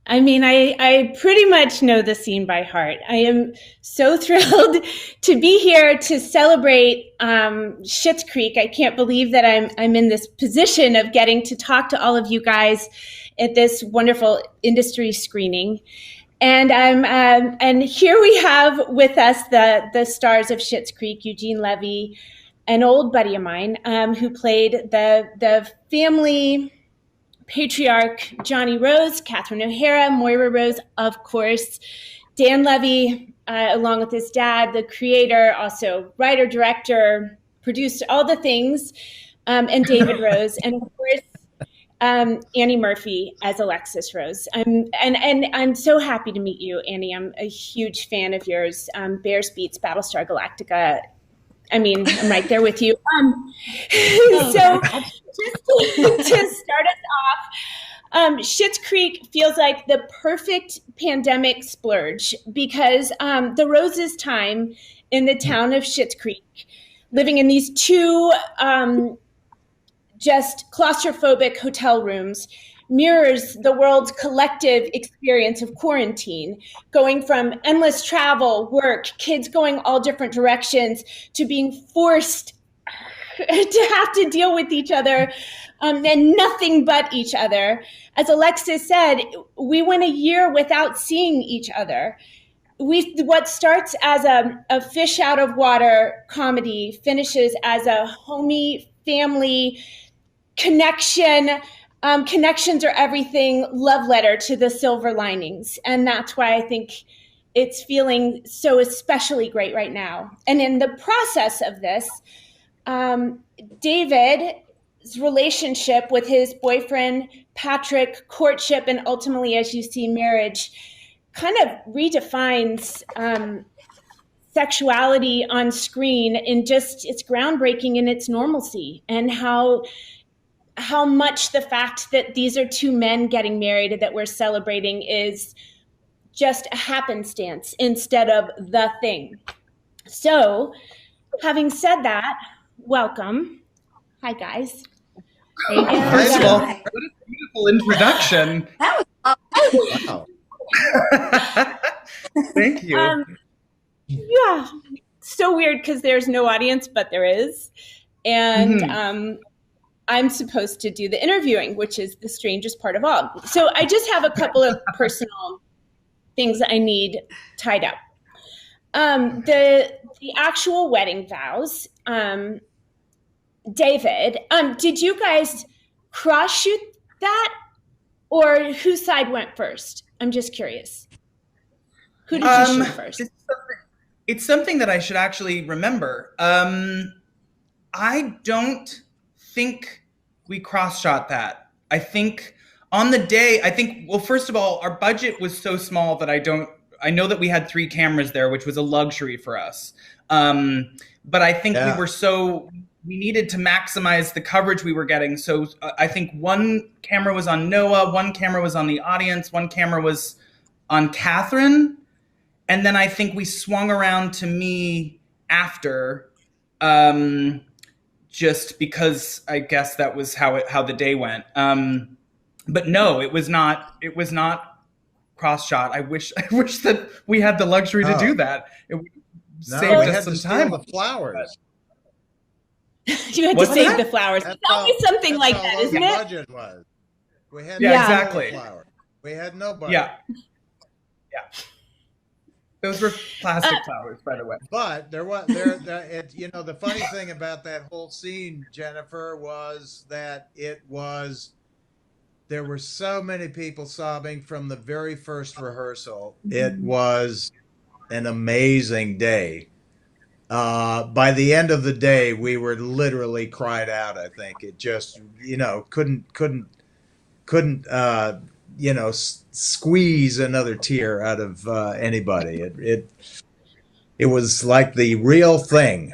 I mean, I pretty much know the scene by heart. I am so thrilled to be here to celebrate Schitt Creek. I can't believe that I'm in this position of getting to talk to all of you guys at this wonderful industry screening. And and here we have with us the stars of Schitt's Creek, Eugene Levy, an old buddy of mine who played the family patriarch Johnny Rose, Catherine O'Hara, Moira Rose, of course, Dan Levy, along with his dad, the creator, also writer, director, producer, all the things, and David Rose, and of course, Annie Murphy as Alexis Rose. And I'm so happy to meet you, Annie. I'm a huge fan of yours. Bears Beats, Battlestar Galactica. I mean, I'm right there with you. So just to start us off, Schitt Creek feels like the perfect pandemic splurge because the Rose's time in the town of Schitt Creek, living in these two just claustrophobic hotel rooms, mirrors the world's collective experience of quarantine, going from endless travel, work, kids going all different directions, to being forced to have to deal with each other and nothing but each other. As Alexis said, we went a year without seeing each other. What starts as a fish out of water comedy finishes as a homey family connection. Connections are everything, love letter to the silver linings. And that's why I think it's feeling so especially great right now. And in the process of this, David's relationship with his boyfriend, Patrick, courtship, and ultimately, as you see, marriage, kind of redefines sexuality on screen in just, it's groundbreaking in its normalcy, and how much the fact that these are two men getting married that we're celebrating is just a happenstance instead of the thing. So, having said that, welcome. Hi, guys. First of all, what a beautiful introduction. That was wow. Thank you. Yeah, so weird because there's no audience, but there is. And I'm supposed to do the interviewing, which is the strangest part of all. So I just have a couple of personal things I need tied up. The actual wedding vows, David, did you guys cross shoot that, or whose side went first? I'm just curious. Who did you shoot first? It's something that I should actually remember. I don't think we cross-shot that. I think on the day, well, first of all, our budget was so small that I know that we had 3 cameras there, which was a luxury for us. But I think we needed to maximize the coverage we were getting. So I think one camera was on Noah, one camera was on the audience, one camera was on Catherine. And then I think we swung around to me after, just because I guess that was how the day went. But no, it was not cross shot. I wish that we had the luxury to do that. It saved us some time. The flowers. You had to save the flowers. It's always something like that, isn't it? Budget was. We had exactly. Flowers. We had no budget. Yeah. Those were plastic flowers, by the way. But the funny thing about that whole scene, Jennifer, was that there were so many people sobbing from the very first rehearsal. It was an amazing day. By the end of the day, we were literally cried out. I think it just, couldn't squeeze another tear out of anybody. It was like the real thing.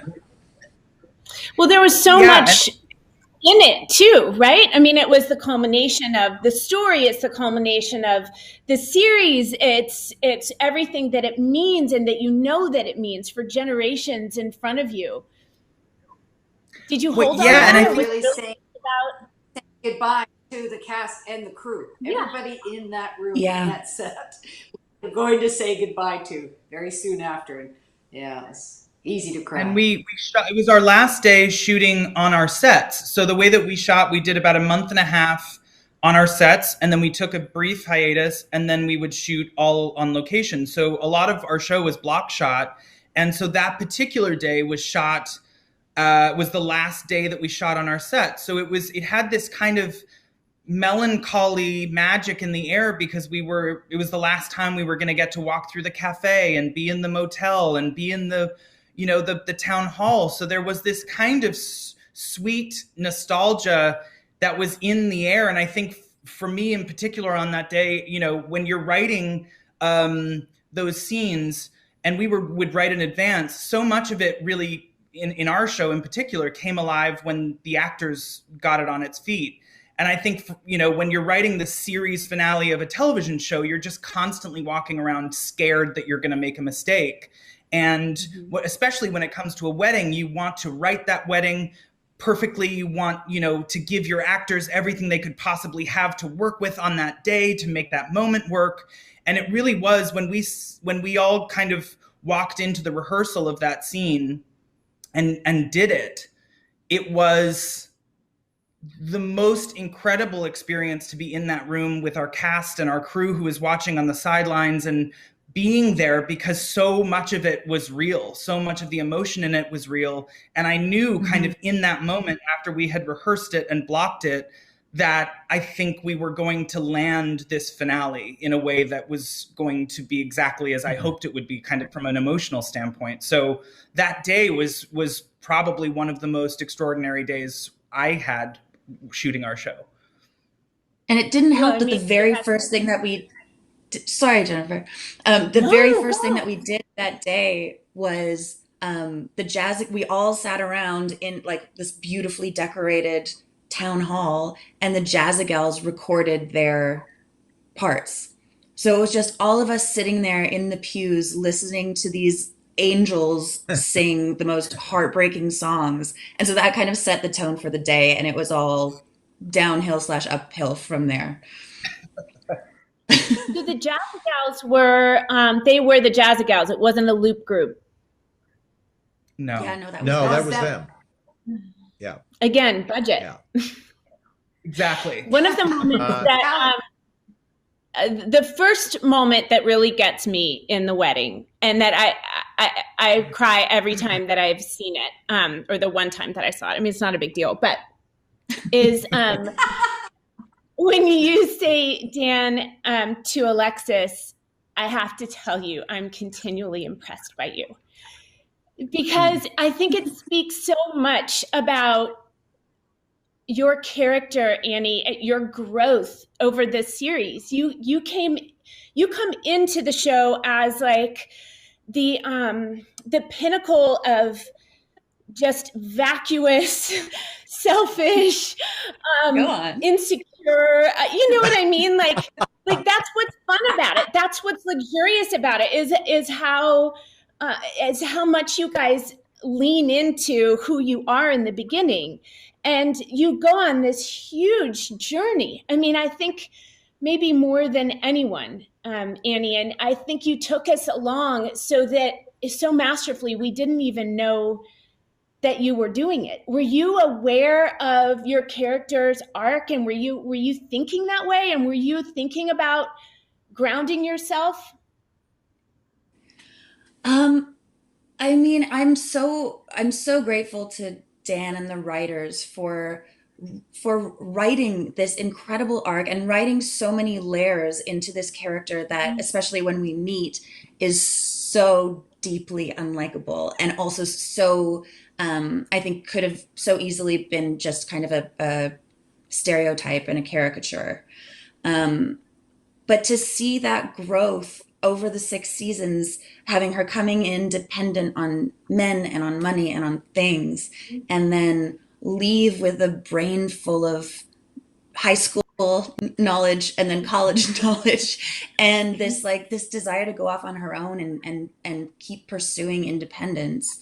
Well, there was so much in it too, right? I mean, it was the culmination of the story. It's the culmination of the series. It's everything that it means and that that it means for generations in front of you. Did you hold on? And I think really saying goodbye to the cast and the crew. Yeah. Everybody in that room, Yeah. in that set, we're going to say goodbye to very soon after. And yeah, it's easy to cry. And we shot, it was our last day shooting on our sets. So the way that we shot, we did about a month and a half on our sets, and then we took a brief hiatus, and then we would shoot all on location. So a lot of our show was block shot. And so that particular day was shot, was the last day that we shot on our set. So it had this kind of melancholy magic in the air because it was the last time we were going to get to walk through the cafe and be in the motel and be in the town hall. So there was this kind of sweet nostalgia that was in the air. And I think for me in particular on that day, when you're writing those scenes, and we would write in advance, so much of it really in our show in particular came alive when the actors got it on its feet. And I think, when you're writing the series finale of a television show, you're just constantly walking around scared that you're going to make a mistake. And especially when it comes to a wedding, you want to write that wedding perfectly. You want, to give your actors everything they could possibly have to work with on that day to make that moment work. And it really was when we all kind of walked into the rehearsal of that scene and did it, it was the most incredible experience to be in that room with our cast and our crew who was watching on the sidelines and being there, because so much of it was real. So much of the emotion in it was real. And I knew kind of in that moment after we had rehearsed it and blocked it, that I think we were going to land this finale in a way that was going to be exactly as I hoped it would be, kind of from an emotional standpoint. So that day was probably one of the most extraordinary days I had shooting our show. And it didn't help that the very first thing that we sorry, Jennifer. Very first thing that we did that day was the jazz. We all sat around in like this beautifully decorated town hall, and the Jazzagals recorded their parts. So it was just all of us sitting there in the pews listening to these angels sing the most heartbreaking songs. And so that kind of set the tone for the day, and it was all downhill/uphill from there. So the Jazzagals were they were the Jazzagals. It wasn't a loop group. No. Yeah, no, that was them. Yeah. Again, budget. Yeah. Exactly. One of the moments that the first moment that really gets me in the wedding, and that I cry every time that I've seen it, or the one time that I saw it. I mean, it's not a big deal, but is when you say, Dan, to Alexis, I have to tell you, I'm continually impressed by you. Because I think it speaks so much about your character, Annie, your growth over this series. You come into the show as like the pinnacle of just vacuous, selfish, insecure. You know what I mean? Like that's what's fun about it. That's what's luxurious about it. Is how much you guys lean into who you are in the beginning, and you go on this huge journey. I mean, I think maybe more than anyone, Annie, and I think you took us along so masterfully we didn't even know that you were doing it. Were you aware of your character's arc, and were you thinking that way, and were you thinking about grounding yourself? I mean, I'm so grateful to Dan and the writers for writing this incredible arc and writing so many layers into this character that, especially when we meet, is so deeply unlikable, and also so I think could have so easily been just kind of a stereotype and a caricature. But to see that growth over the 6 seasons, having her coming in dependent on men and on money and on things, and then leave with a brain full of high school knowledge and then college knowledge, and this desire to go off on her own and keep pursuing independence.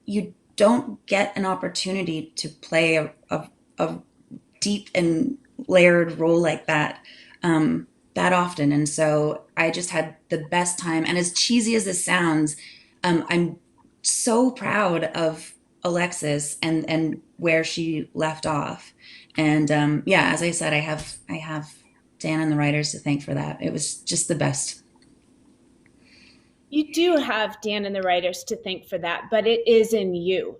You don't get an opportunity to play a deep and layered role like that that often. And so I just had the best time. And as cheesy as this sounds, I'm so proud of Alexis and where she left off. And yeah, as I said, I have Dan and the writers to thank for that. It was just the best. You do have Dan and the writers to thank for that, but it is in you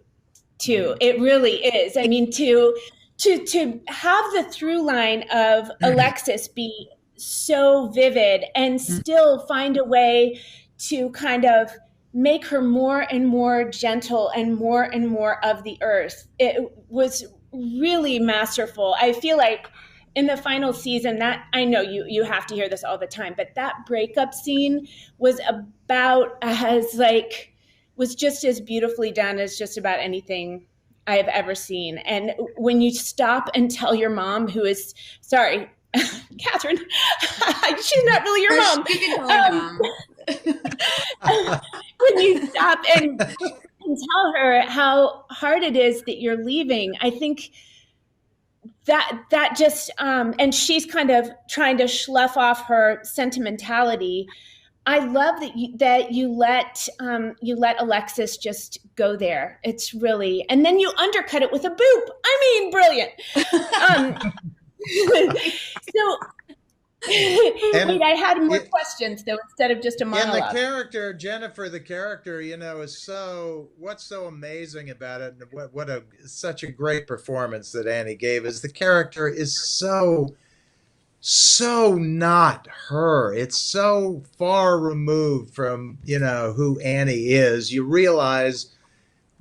too. It really is. I mean, to have the through line of Alexis be so vivid and still find a way to kind of make her more and more gentle and more of the earth. It was really masterful. I feel like in the final season, that I know you have to hear this all the time, but that breakup scene was about as like was just as beautifully done as just about anything I have ever seen. And when you stop and tell your mom, who is sorry, Catherine, she's not really your mom. You can call her mom. When you stop and tell her how hard it is that you're leaving, I think that just and she's kind of trying to slough off her sentimentality. I love that you let Alexis just go there. It's really, and then you undercut it with a boop. I mean, brilliant. So wait, I had more questions though instead of just a monologue. And the character, Jennifer, the character, is what's so amazing about it, and such a great performance that Annie gave is the character is so not her. It's so far removed from, who Annie is. You realize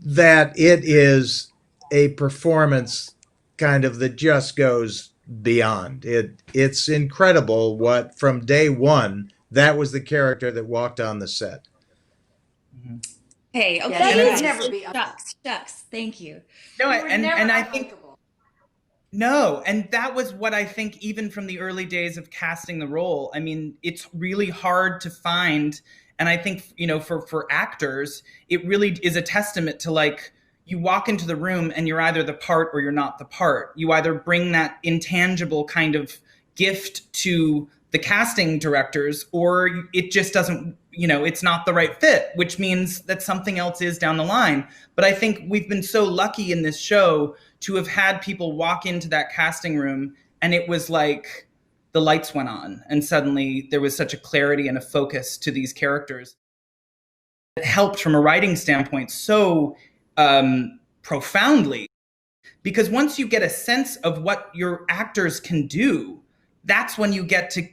that it is a performance kind of that just goes beyond. It's incredible what from day one, that was the character that walked on the set. Hey, okay. Yeah, you never be shucks. Thank you. No, and I think no, and that was what I think even from the early days of casting the role. I mean, it's really hard to find, and I think, for actors, it really is a testament to like you walk into the room and you're either the part or you're not the part. You either bring that intangible kind of gift to the casting directors or it just doesn't, it's not the right fit, which means that something else is down the line. But I think we've been so lucky in this show to have had people walk into that casting room and it was like the lights went on and suddenly there was such a clarity and a focus to these characters. It helped from a writing standpoint so profoundly, because once you get a sense of what your actors can do, that's when you get to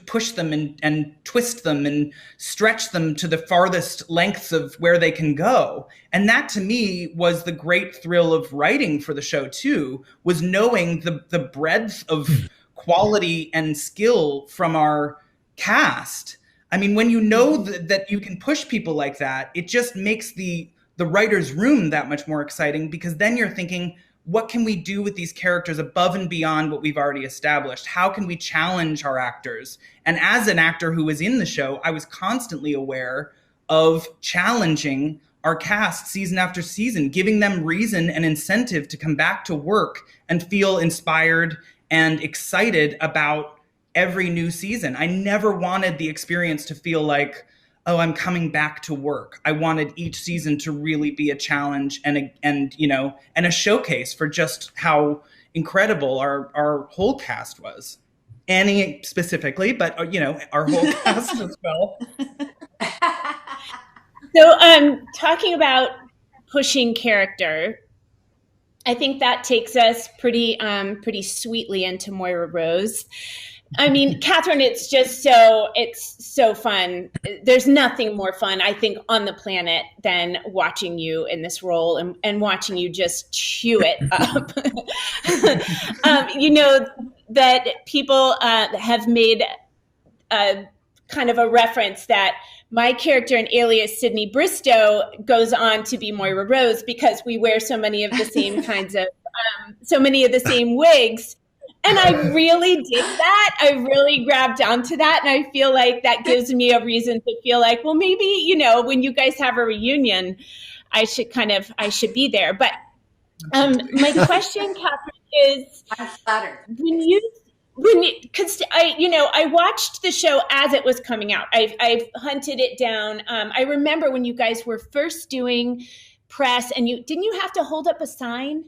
push them and twist them and stretch them to the farthest lengths of where they can go. And that to me was the great thrill of writing for the show too, was knowing the breadth of quality and skill from our cast. I mean, when you know that you can push people like that, it just makes the writer's room that much more exciting, because then you're thinking, what can we do with these characters above and beyond what we've already established? How can we challenge our actors? And as an actor who was in the show, I was constantly aware of challenging our cast season after season, giving them reason and incentive to come back to work and feel inspired and excited about every new season. I never wanted the experience to feel like, oh, I'm coming back to work. I wanted each season to really be a challenge and a showcase for just how incredible our whole cast was. Annie specifically, but our whole cast as well. So, talking about pushing character, I think that takes us pretty sweetly into Moira Rose. I mean, Catherine, it's so fun. There's nothing more fun, I think, on the planet than watching you in this role and watching you just chew it up. That people have made a kind of a reference that my character in Alias, Sydney Bristow, goes on to be Moira Rose because we wear so many of the same kinds of, so many of the same wigs. And I really did that. I really grabbed onto that. And I feel like that gives me a reason to feel like, well, maybe, when you guys have a reunion, I should be there. But my question, Catherine, is I'm flattered. because I watched the show as it was coming out. I've hunted it down. I remember when you guys were first doing press, and didn't you have to hold up a sign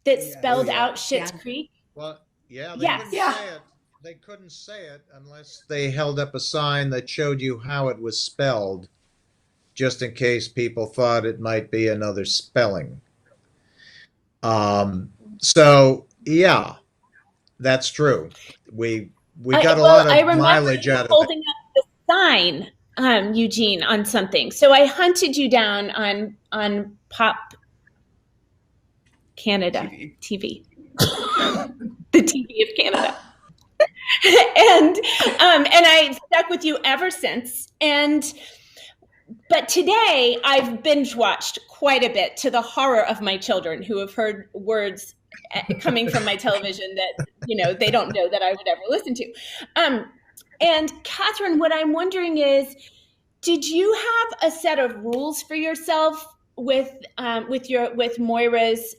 that spelled out Schitt's Creek? Well, yeah, they Yes. couldn't say it. They couldn't say it unless they held up a sign that showed you how it was spelled, just in case people thought it might be another spelling. So yeah, that's true. We got a lot of mileage out of it. Holding up the sign, Eugene, on something. So I hunted you down on Pop Canada TV. The TV of Canada. and I stuck with you ever since. But today I've binge watched quite a bit, to the horror of my children, who have heard words coming from my television that they don't know that I would ever listen to. And Catherine, what I'm wondering is, did you have a set of rules for yourself with Moira's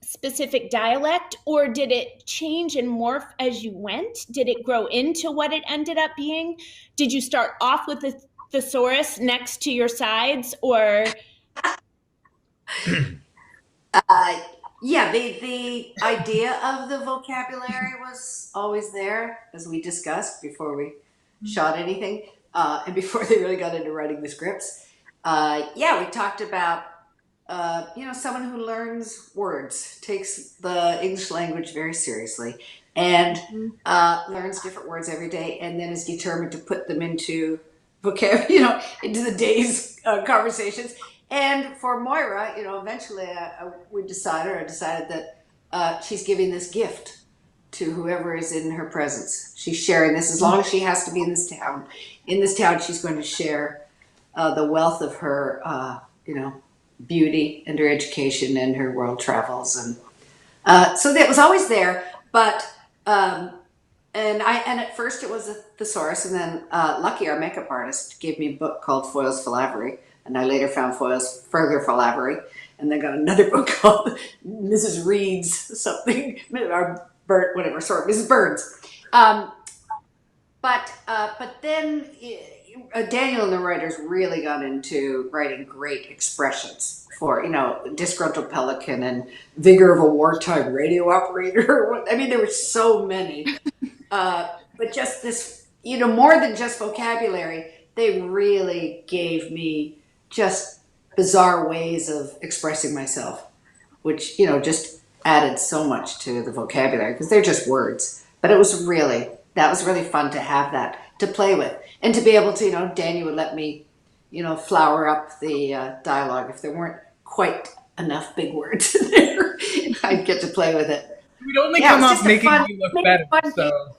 specific dialect, or did it change and morph as you went? Did it grow into what it ended up being? Did you start off with the thesaurus next to your sides, or? Yeah, the idea of the vocabulary was always there, as we discussed before we shot anything, and before they really got into writing the scripts. We talked about someone who learns words, takes the English language very seriously, and learns different words every day, and then is determined to put them into vocabulary, into the day's conversations. And for Moira, eventually I decided that she's giving this gift to whoever is in her presence. She's sharing this. As long as she has to be in this town. In this town, she's going to share the wealth of her, beauty and her education and her world travels. And so that was always there. But and at first it was a thesaurus, and then Lucky, our makeup artist, gave me a book called Foyle's Philavery, and I later found Foyle's Further Philavery, and then got another book called Mrs. Reed's something, or Mrs. Burns. But then Daniel and the writers really got into writing great expressions for, disgruntled pelican and vigor of a wartime radio operator. I mean, there were so many. But just this, more than just vocabulary, they really gave me just bizarre ways of expressing myself, which, just added so much to the vocabulary, because they're just words. But that was really fun to have that to play with, and to be able to, Daniel would let me, flower up the dialogue if there weren't quite enough big words in there. I'd get to play with it. It would only come off making you look better. So.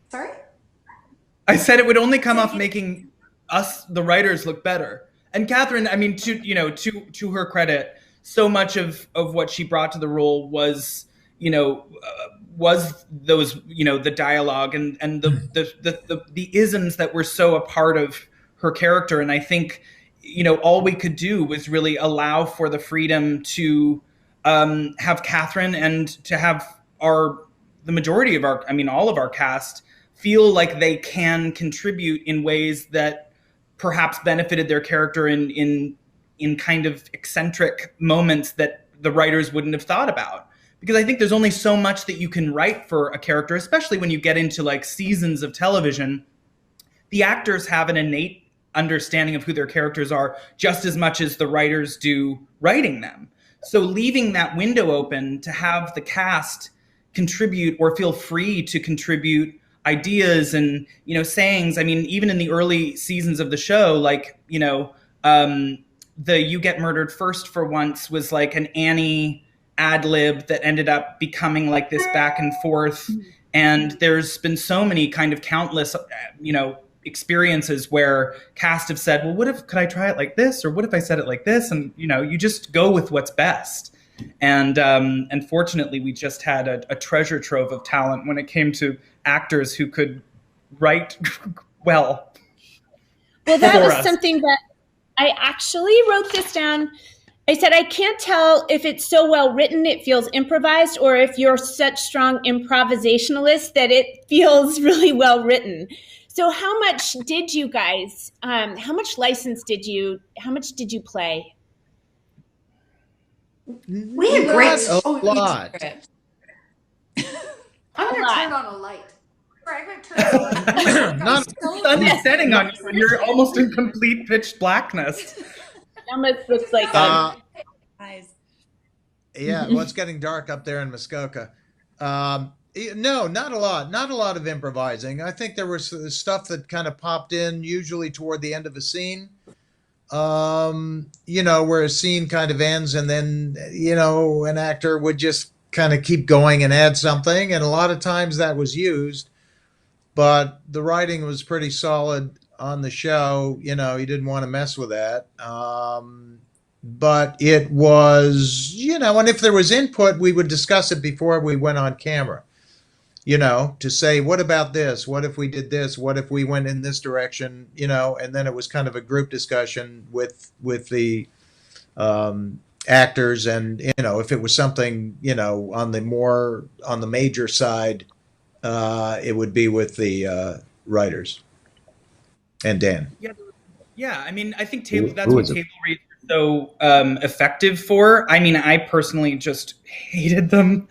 Sorry? I said it would only come off making us, the writers, look better. And Catherine, I mean, to her credit, so much of what she brought to the role was, was those, the dialogue and the isms that were so a part of her character. And I think, all we could do was really allow for the freedom to have Catherine and to have the majority of all of our cast feel like they can contribute in ways that perhaps benefited their character in kind of eccentric moments that the writers wouldn't have thought about. Because I think there's only so much that you can write for a character, especially when you get into like seasons of television. The actors have an innate understanding of who their characters are just as much as the writers do writing them. So leaving that window open to have the cast contribute or feel free to contribute ideas and, sayings. I mean, even in the early seasons of the show, like, the "You Get Murdered First for Once" was like an Annie ad lib that ended up becoming like this back and forth. And there's been so many kind of countless, experiences where cast have said, well, could I try it like this? Or what if I said it like this? And, you just go with what's best. And fortunately, we just had a treasure trove of talent when it came to actors who could write well. Well, that was something that I actually wrote this down I said, I can't tell if it's so well written, it feels improvised, or if you're such strong improvisationalists that it feels really well written. So how much did you guys, how much did you play? We had great. Not a lot. I'm going to turn on a light. Sorry, I'm going to turn on a light. Not The sun is setting on you, and you're almost in complete pitch blackness. Almost looks like Eyes. yeah, well, it's getting dark up there in Muskoka. No, not a lot. Not a lot of improvising. I think there was stuff that kind of popped in usually toward the end of a scene. Where a scene kind of ends and then, an actor would just kind of keep going and add something. And a lot of times that was used, but the writing was pretty solid on the show. He didn't want to mess with that. But it was, and if there was input, we would discuss it before we went on camera, to say, what about this? What if we did this? What if we went in this direction? And then it was kind of a group discussion with the actors. And, if it was something, on the major side, it would be with the writers and Dan. Yeah. I mean, I think that's what table reads are so effective for. I mean, I personally just hated them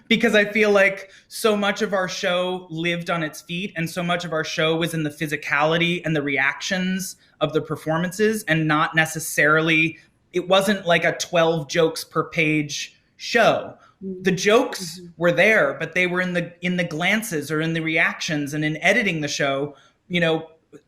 because I feel like so much of our show lived on its feet, and so much of our show was in the physicality and the reactions of the performances, and not necessarily, it wasn't like a 12 jokes per page show. The jokes were there, but they were in the glances or in the reactions, and in editing the show,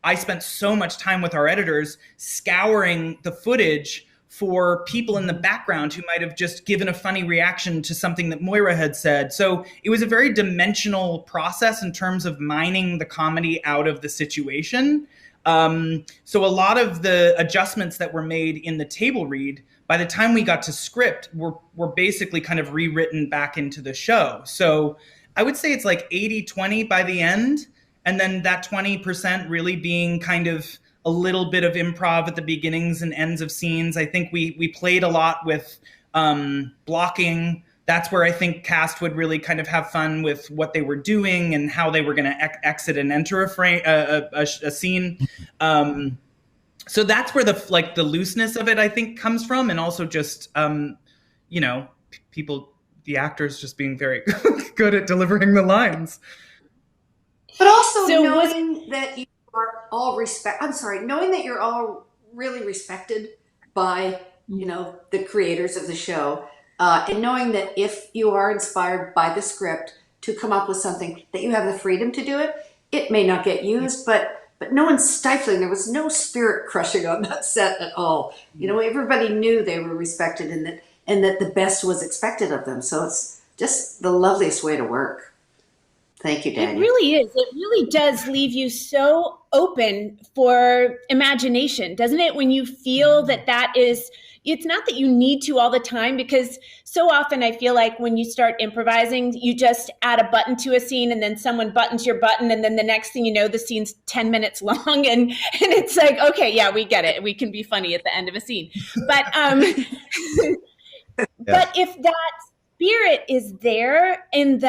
I spent so much time with our editors scouring the footage for people in the background who might have just given a funny reaction to something that Moira had said. So it was a very dimensional process in terms of mining the comedy out of the situation. So a lot of the adjustments that were made in the table read, by the time we got to script, were basically kind of rewritten back into the show. So I would say it's like 80-20 by the end. And then that 20% really being kind of a little bit of improv at the beginnings and ends of scenes. I think we played a lot with blocking. That's where I think cast would really kind of have fun with what they were doing and how they were going to exit and enter a scene. So that's where the looseness of it, I think, comes from. And also just, people, the actors just being very good at delivering the lines. But also knowing that you are all knowing that you're all really respected by, the creators of the show, and knowing that if you are inspired by the script to come up with something, that you have the freedom to do it. It may not get used, but no one's stifling. There was no spirit crushing on that set at all. Everybody knew they were respected and that the best was expected of them. So it's just the loveliest way to work. Thank you, Daniel. It really is. It really does leave you so open for imagination, doesn't it? When you feel that is, it's not that you need to all the time, because so often I feel like when you start improvising, you just add a button to a scene and then someone buttons your button. And then the next thing you know, the scene's 10 minutes long. And it's like, okay, yeah, we get it. We can be funny at the end of a scene. But, but if that spirit is there in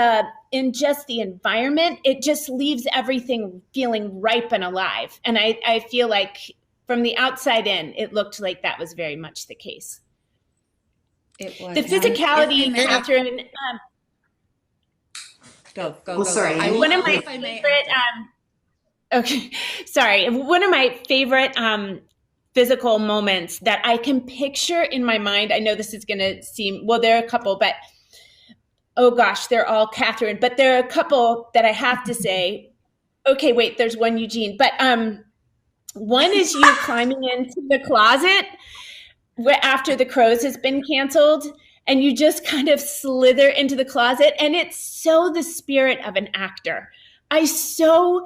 just the environment, it just leaves everything feeling ripe and alive. And I feel like from the outside in, it looked like that was very much the case. It was. The physicality, Catherine. Go. Sorry. One of my favorite. Okay, sorry. One of my favorite physical moments that I can picture in my mind. I know this is going to seem, well, there are a couple, but oh gosh, they're all Catherine, but there are a couple that I have to say. Okay, wait, there's one Eugene, but one is you climbing into the closet after The Crows has been canceled, and you just kind of slither into the closet, and it's so the spirit of an actor. I so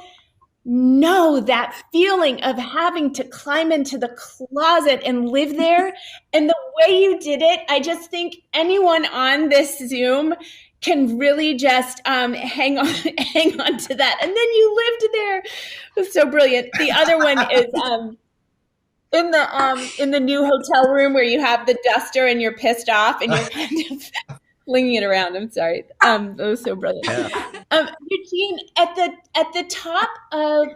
know that feeling of having to climb into the closet and live there. And the way you did it, I just think anyone on this Zoom can really just hang on to that. And then you lived there. It was so brilliant. The other one is in the new hotel room where you have the duster and you're pissed off and you're kind of flinging it around. I'm sorry. That was so brilliant. Yeah. Eugene, at the top of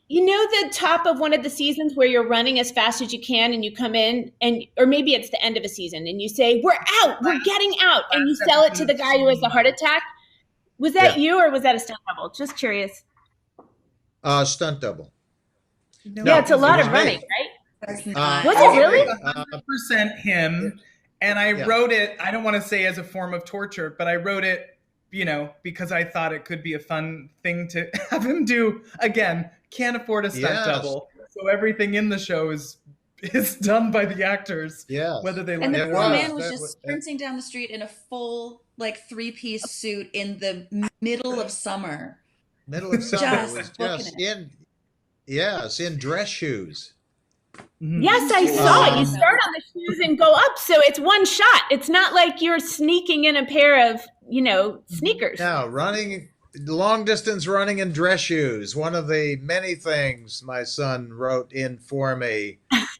the top of one of the seasons where you're running as fast as you can and you come in or maybe it's the end of a season and you say, "We're out, we're getting out," and you sell it to the guy who has the heart attack. Was that you or was that a stunt double? Just curious. Stunt double. No, Yeah, it's a lot was of me. running, right? That's not. Was it really? 100% him. And I wrote it, I don't want to say as a form of torture, but I wrote it, because I thought it could be a fun thing to have him do. Again, can't afford a stunt double. So everything in the show is done by the actors. Yeah. Whether they And like the it or poor not. man was just sprinting down the street in a full, like, 3-piece suit in the middle of summer. Middle of summer Just was booking just in dress shoes. Yes, I saw it. You start on the shoes and go up, so it's one shot. It's not like you're sneaking in a pair of, sneakers. No, long distance running in dress shoes. One of the many things my son wrote in for me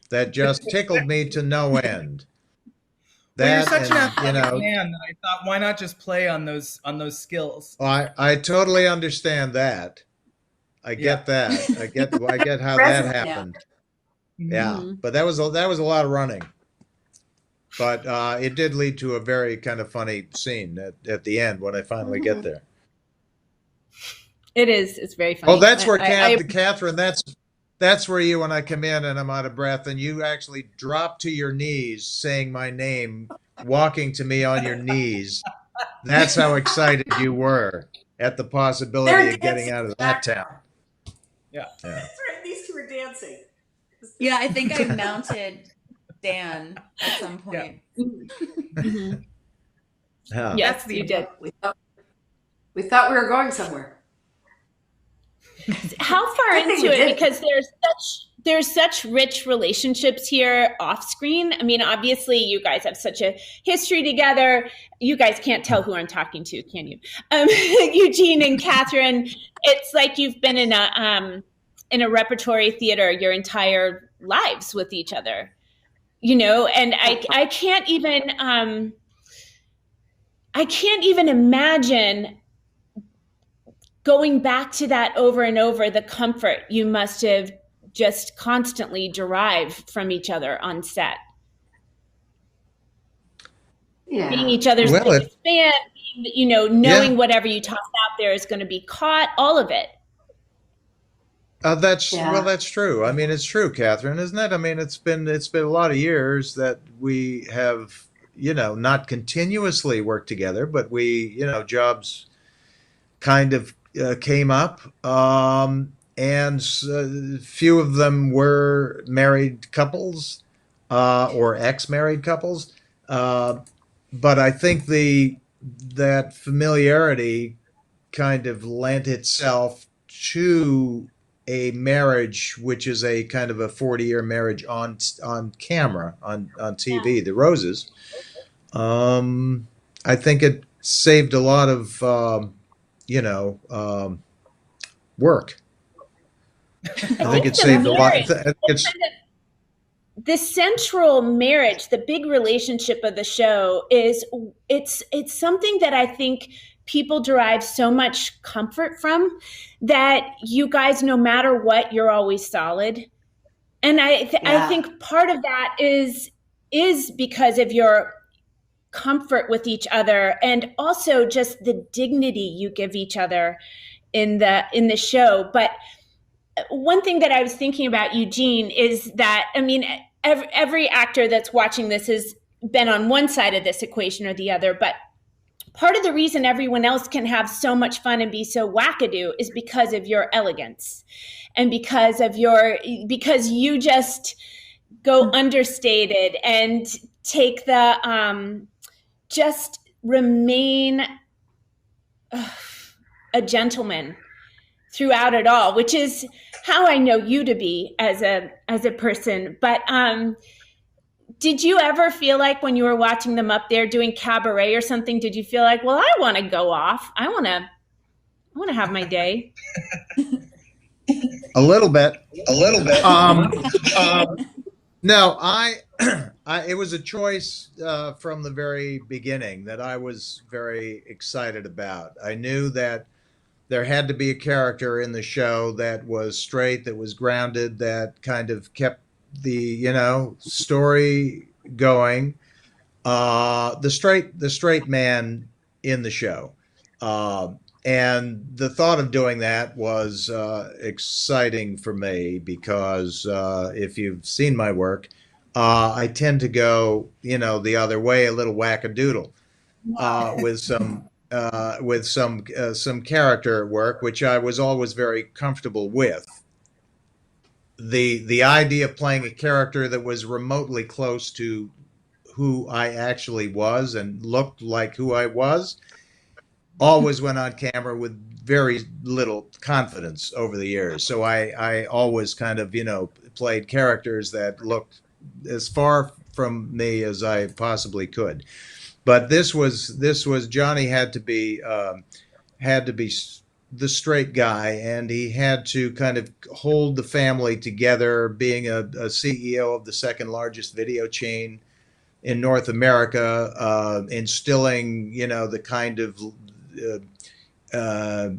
that just tickled me to no end. Well, you're such an athletic man that I thought, why not just play on those skills? I totally understand that. I get that. I get how that happened. Yeah, but that was a lot of running. But it did lead to a very kind of funny scene at the end when I finally get there. It is. It's very funny. Oh, that's where Catherine. That's where you, when I come in and I'm out of breath, and you actually drop to your knees, saying my name, walking to me on your knees. That's how excited you were at the possibility of getting out of that town. Yeah. That's right. These two are dancing. Yeah, I think I mounted Dan at some point. Yeah. Yes, you did. We thought we were going somewhere. How far into it? Because there's such rich relationships here off screen. I mean, obviously, you guys have such a history together. You guys can't tell who I'm talking to, can you? Eugene and Catherine. It's like you've been in a repertory theater your entire lives with each other, and I can't even imagine going back to that over and over, the comfort you must have just constantly derived from each other on set. Yeah. Being each other's biggest fan, knowing whatever you toss out there is going to be caught, all of it. That's true. I mean, it's true, Catherine, isn't it? I mean, it's been a lot of years that we have, not continuously worked together, but we, jobs kind of came up, and few of them were married couples or ex-married couples. But I think that familiarity kind of lent itself to a marriage, which is a kind of a 40-year marriage on camera, on TV, the Roses. I think it saved a lot of, work. I think it saved a lot. The central marriage, the big relationship of the show it's something that I think people derive so much comfort from, that you guys, no matter what, you're always solid. And I think part of that is because of your comfort with each other, and also just the dignity you give each other in the show. But one thing that I was thinking about, Eugene, is that, I mean, every actor that's watching this has been on one side of this equation or the other, but part of the reason everyone else can have so much fun and be so wackadoo is because of your elegance, and because you just go understated and take the just remain a gentleman throughout it all, which is how I know you to be as a person. But did you ever feel like when you were watching them up there doing cabaret or something, did you feel like, well, I want to go off. I want to have my day? A little bit. No, it was a choice from the very beginning that I was very excited about. I knew that there had to be a character in the show that was straight, that was grounded, that kind of kept the, story going. The straight man in the show. Uh, and the thought of doing that was exciting for me because if you've seen my work, I tend to go, the other way, a little wackadoodle with some character work, which I was always very comfortable with. The idea of playing a character that was remotely close to who I actually was and looked like who I was always went on camera with very little confidence over the years. So I always kind of, played characters that looked as far from me as I possibly could. But this was Johnny had to be the straight guy, and he had to kind of hold the family together, being a CEO of the second largest video chain in North America, instilling, the kind of uh,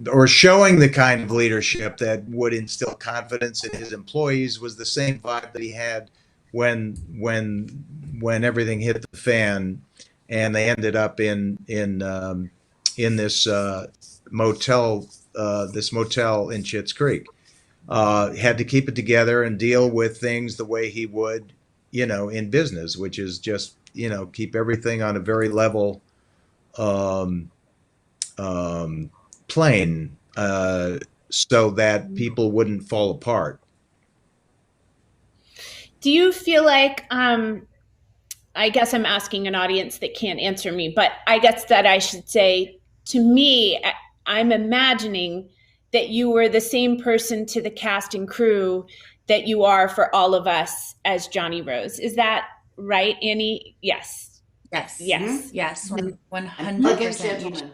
or showing the kind of leadership that would instill confidence in his employees was the same vibe that he had when everything hit the fan, and they ended up in this motel this motel in Schitt's Creek. Had to keep it together and deal with things the way he would, in business, which is just, keep everything on a very level um, plane, so that people wouldn't fall apart. Do you feel like, I guess I'm asking an audience that can't answer me, but I guess that I should say, to me, I'm imagining that you were the same person to the cast and crew that you are for all of us as Johnny Rose. Is that right, Annie? Yes. Yes. Yes. Yes. An 100%. elegant gentleman.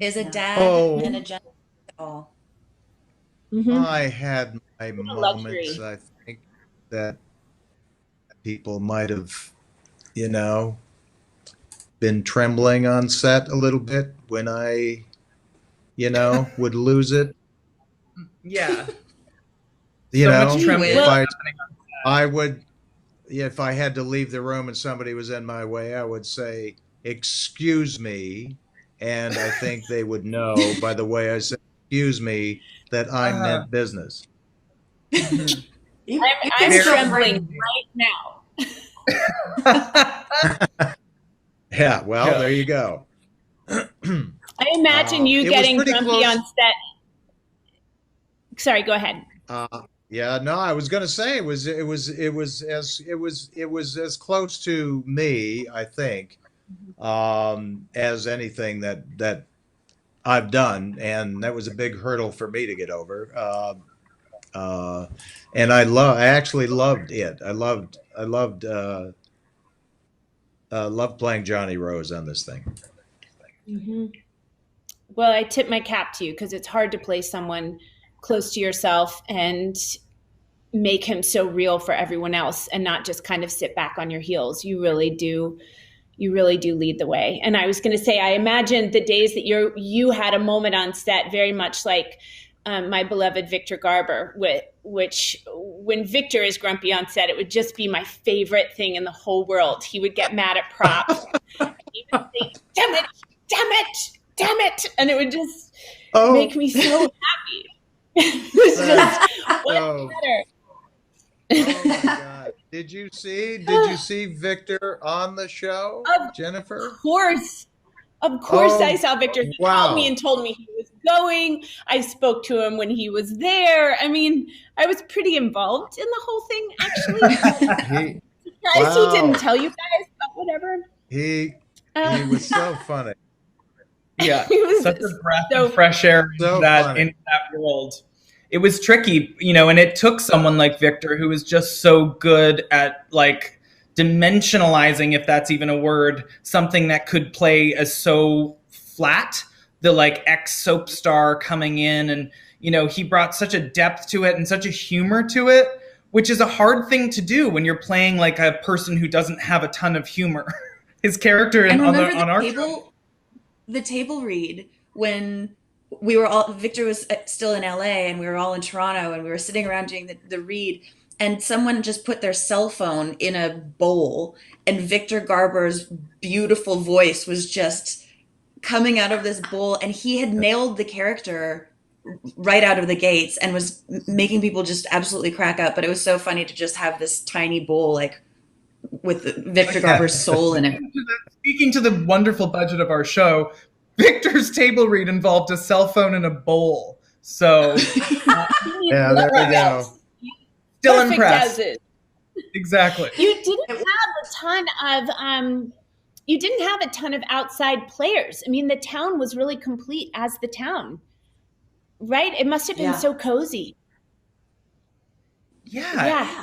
Is a Yeah. dad Oh, and a gentleman at all. Mm-hmm. I had my What a moments. luxury. I think that people might have, you know, been trembling on set a little bit when I, would lose it. Yeah. You So know, much You trembling if will. I, happening on I would, yeah, if I had to leave the room and somebody was in my way, I would say, "Excuse me," and I think they would know by the way I said, "Excuse me," that I set. meant business. Mhm. You I'm can Very still trembling bring. right now. Yeah, well, Yeah. there you go. I imagine you It was getting pretty grumpy on close. set. Sorry, go ahead. Yeah, no, I was going to say it was as close to me, I think, as anything that I've done, and that was a big hurdle for me to get over. Uh, and I actually loved it. I loved playing Johnny Rose on this thing. Mm-hmm. Well, I tip my cap to you because it's hard to play someone close to yourself and make him so real for everyone else and not just kind of sit back on your heels. You really do lead the way. And I was going to say, I imagine the days that you had a moment on set very much like my beloved Victor Garber, which when Victor is grumpy on set, it would just be my favorite thing in the whole world. He would get mad at props. He would say, damn it, damn it, damn it. And it would just Oh, make me so happy. It's just, what's oh, better? oh my God! Did you see Victor on the show, Of Jennifer? course. Of course, I Oh, saw Victor. He called me wow! and told me he was going. I spoke to him when he was there. I mean, I was pretty involved in the whole thing, actually. He Surprised he didn't Wow! tell you guys, but whatever. He he Uh, was so funny, Yeah. he was Such a breath of so fresh air so funny. into that world. It was tricky, and it took someone like Victor who was just so good at like dimensionalizing, if that's even a word, something that could play as so flat, the like ex soap star coming in, and he brought such a depth to it and such a humor to it which is a hard thing to do when you're playing like a person who doesn't have a ton of humor. His character And on remember our show. the table read when we were all, Victor was still in LA and we were all in Toronto and we were sitting around doing the read, and someone just put their cell phone in a bowl and Victor Garber's beautiful voice was just coming out of this bowl, and he had nailed the character right out of the gates and was making people just absolutely crack up. But it was so funny to just have this tiny bowl like with Victor Garber's soul in it. Speaking to the wonderful budget of our show, Victor's table read involved a cell phone in a bowl. So Yeah, there we go. Still Perfect impressed. as is. Exactly. You didn't have a ton of outside players. I mean, the town was really complete as the town, right? It must have been so cozy. Yeah.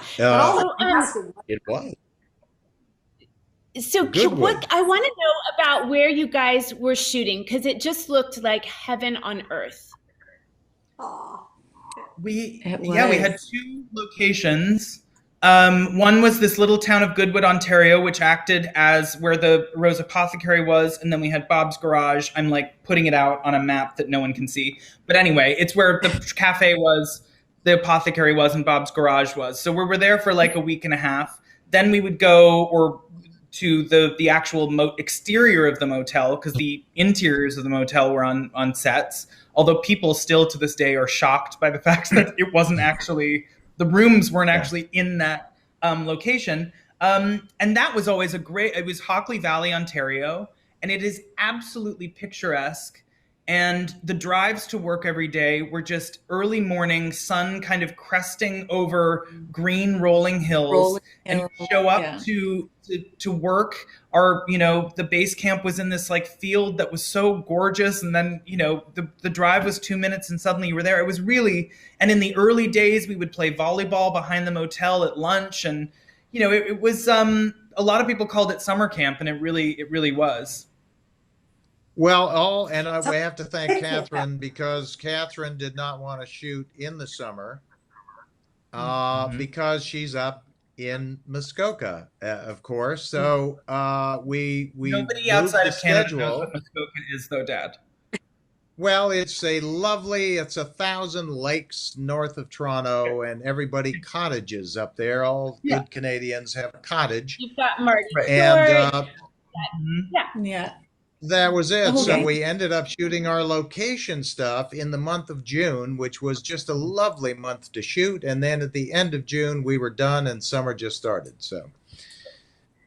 It was. So I want to know about where you guys were shooting, because it just looked like heaven on earth. Aw. We had 2 locations. One was this little town of Goodwood, Ontario, which acted as where the Rose Apothecary was, and then we had Bob's Garage. I'm like putting it out on a map that no one can see. But anyway, it's where the cafe was, the apothecary was, and Bob's Garage was. So we were there for like a week and a half. Then we would go to the actual exterior of the motel, because the interiors of the motel were on sets. Although people still to this day are shocked by the fact that it wasn't actually, the rooms weren't actually in that location. And that was always it was Hockley Valley, Ontario, and it is absolutely picturesque. And the drives to work every day were just early morning, sun kind of cresting over green rolling hills. And you show up to work. The base camp was in this like field that was so gorgeous. And then, the drive was 2 minutes and suddenly you were there. It was really, and in the early days, we would play volleyball behind the motel at lunch. And, it was, a lot of people called it summer camp, and it really was. Well, we have to thank Catherine, because Catherine did not want to shoot in the summer because she's up in Muskoka, of course. So we nobody outside of Canada knows what Muskoka is, though, Dad. Well, it's 1,000 lakes north of Toronto, and everybody cottages up there. All good Canadians have a cottage. You've got Marty and Yeah. that was it. Okay. So we ended up shooting our location stuff in the month of June, which was just a lovely month to shoot. And then at the end of June, we were done and summer just started. So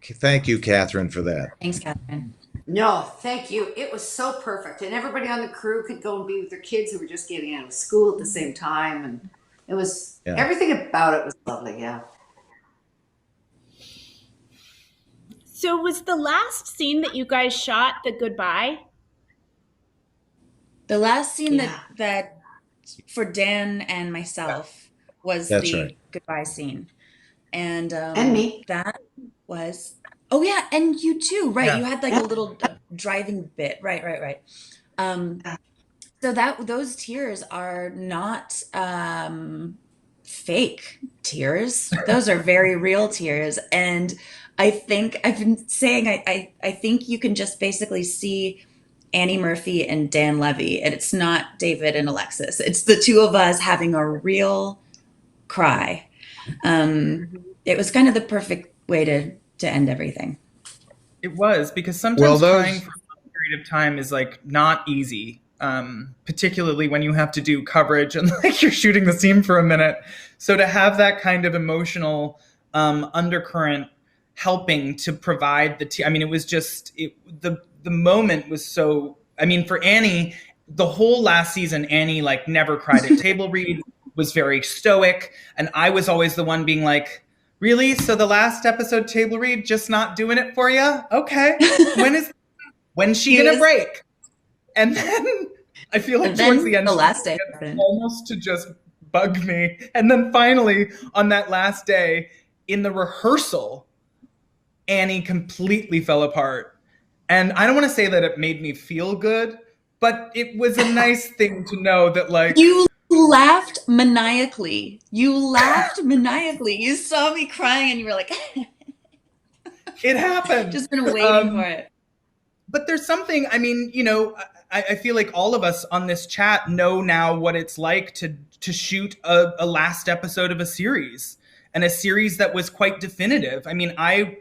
thank you, Catherine, for that. Thanks, Catherine. No, thank you. It was so perfect. And everybody on the crew could go and be with their kids who were just getting out of school at the same time. And it was, everything about it was lovely. Yeah. So was the last scene that you guys shot the goodbye? The last scene that for Dan and myself was the goodbye scene. And me. That was, oh yeah, and you too, right? Yeah. You had like a little driving bit, right. So those tears are not fake tears. Those are very real tears. And I think I've been saying, I think you can just basically see Annie Murphy and Dan Levy, and it's not David and Alexis. It's the two of us having a real cry. It was kind of the perfect way to end everything. It was, because sometimes crying for a period of time is like not easy, particularly when you have to do coverage and like you're shooting the scene for a minute. So to have that kind of emotional undercurrent helping to provide it was just, the moment was so, for Annie, the whole last season, Annie like never cried at table read, was very stoic. And I was always the one being like, really? So the last episode table read, just not doing it for you? Okay. When's she gonna break? And then I feel like towards the end, the last day almost to just bug me. And then finally on that last day in the rehearsal, Annie completely fell apart. And I don't want to say that it made me feel good, but it was a nice thing to know that like you You laughed maniacally. You laughed maniacally. You saw me crying and you were like, It happened. just been waiting for it. But there's something, I mean, I feel like all of us on this chat know now what it's like to shoot a last episode of a series, and a series that was quite definitive. I mean, I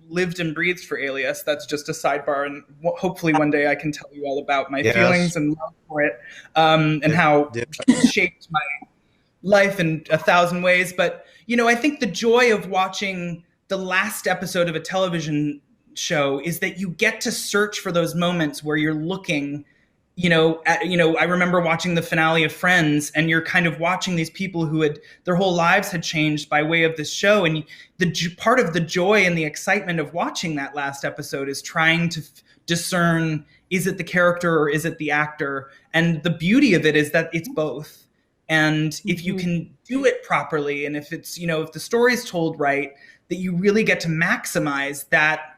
lived and breathed for Alias. That's just a sidebar, and hopefully one day I can tell you all about my feelings and love for it, and how it shaped my life in 1,000 ways. But, I think the joy of watching the last episode of a television show is that you get to search for those moments where you're looking, I remember watching the finale of Friends, and you're kind of watching these people who their whole lives had changed by way of this show. And part of the joy and the excitement of watching that last episode is trying to discern, is it the character or is it the actor? And the beauty of it is that it's both. And if you can do it properly, and if it's, if the story's told right, that you really get to maximize that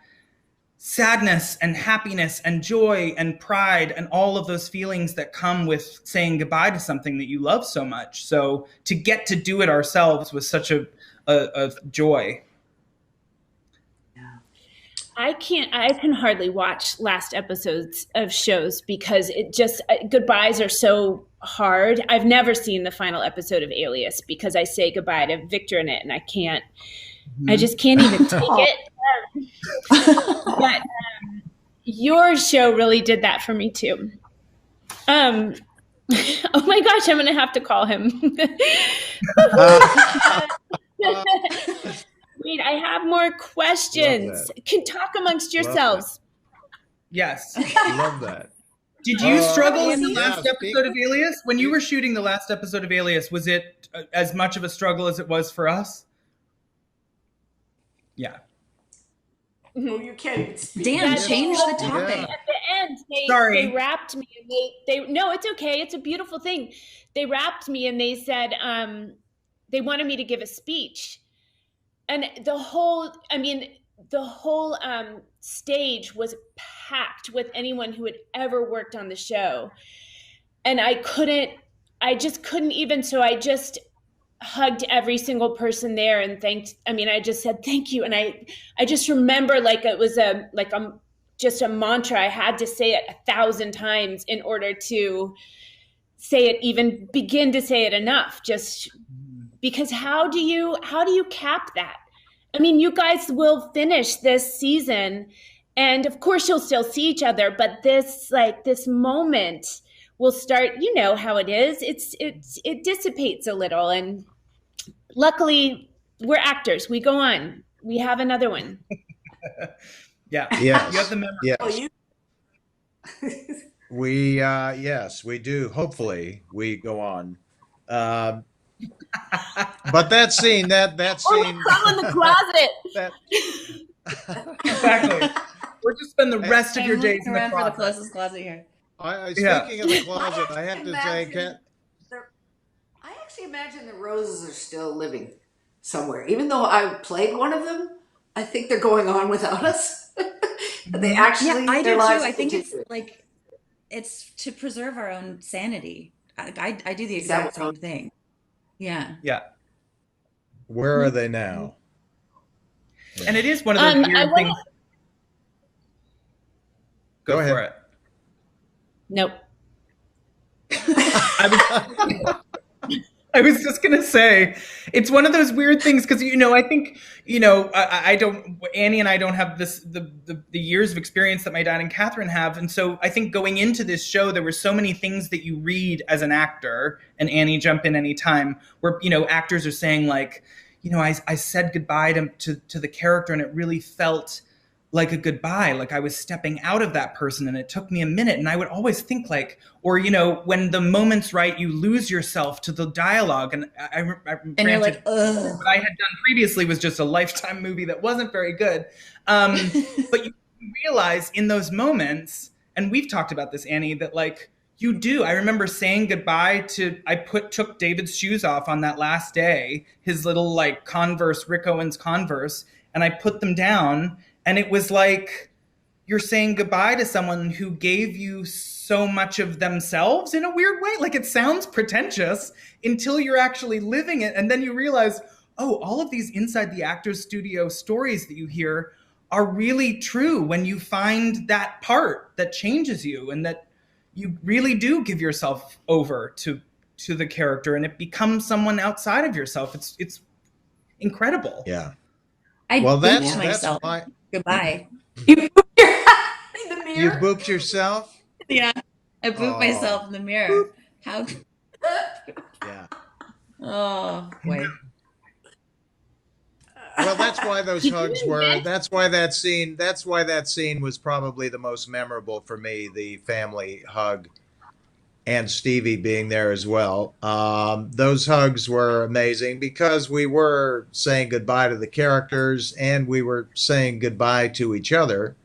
sadness and happiness and joy and pride and all of those feelings that come with saying goodbye to something that you love so much. So to get to do it ourselves was such a joy. I can hardly watch last episodes of shows because it just, goodbyes are so hard. I've never seen the final episode of Alias because I say goodbye to Victor in it, and I just can't even take it. But your show really did that for me too. Oh my gosh, I'm gonna have to call him. Wait, I have more questions. Can talk amongst yourselves. Yes. Love that. Did you struggle in the last episode of Alias? When you were shooting the last episode of Alias, was it as much of a struggle as it was for us? Yeah. Oh, you can't even speak. Dan, change the topic. At the end, they wrapped me, and they no, it's okay. It's a beautiful thing. They wrapped me, and they said they wanted me to give a speech, and the whole stage was packed with anyone who had ever worked on the show, and I just couldn't even. So I just hugged every single person there and I just said thank you. And I just remember like it was just a mantra. I had to say it 1,000 times in order to say it, even begin to say it enough, just because how do you cap that? I mean, you guys will finish this season and of course you'll still see each other, but this moment will start, you know how it is. It dissipates a little, and luckily we're actors. We go on. We have another one. Yeah. Yes. You have the memory. Yes. Oh, you. Yes, we do. Hopefully we go on. But that scene, that scene. Come in the closet. Exactly. We're just spend the rest of your days in the around for the closet. closest closet here. Speaking of the closet, I have to say, I actually imagine the Roses are still living somewhere. Even though I played one of them, I think they're going on without us. They actually, I do their too. lives I think continue. it's like it's to preserve our own sanity. I do the Is that exact same thing. Yeah. Yeah. where are they now? And it is one of those weird things. Go ahead. for it. Nope. I was just going to say, it's one of those weird things because, I think, I don't, Annie and I don't have the years of experience that my dad and Catherine have. And so I think going into this show, there were so many things that you read as an actor, and Annie, jump in anytime, where, actors are saying like, I said goodbye to the character and it really felt like a goodbye, like I was stepping out of that person and it took me a minute. And I would always think like, or, when the moment's right, you lose yourself to the dialogue. And And you're like, ugh. what I had done previously was just a Lifetime movie that wasn't very good. But you realize in those moments, and we've talked about this, Annie, that like you do. I remember saying goodbye took David's shoes off on that last day, his little like Converse, Rick Owens Converse, and I put them down. And it was like you're saying goodbye to someone who gave you so so much of themselves in a weird way. Like, it sounds pretentious until you're actually living it. And then you realize, oh, all of these inside the actor's studio stories that you hear are really true when you find that part that changes you and that you really do give yourself over to the character and it becomes someone outside of yourself. It's incredible. Yeah. Well, that's myself. why. Goodbye. You pooped your in the mirror? You booped yourself? Yeah. I pooped myself in the mirror. How? Yeah. Oh, boy. Well, that's why those hugs were. That's why that scene was probably the most memorable for me. The family hug, and Stevie being there as well. Those hugs were amazing because we were saying goodbye to the characters, and we were saying goodbye to each other,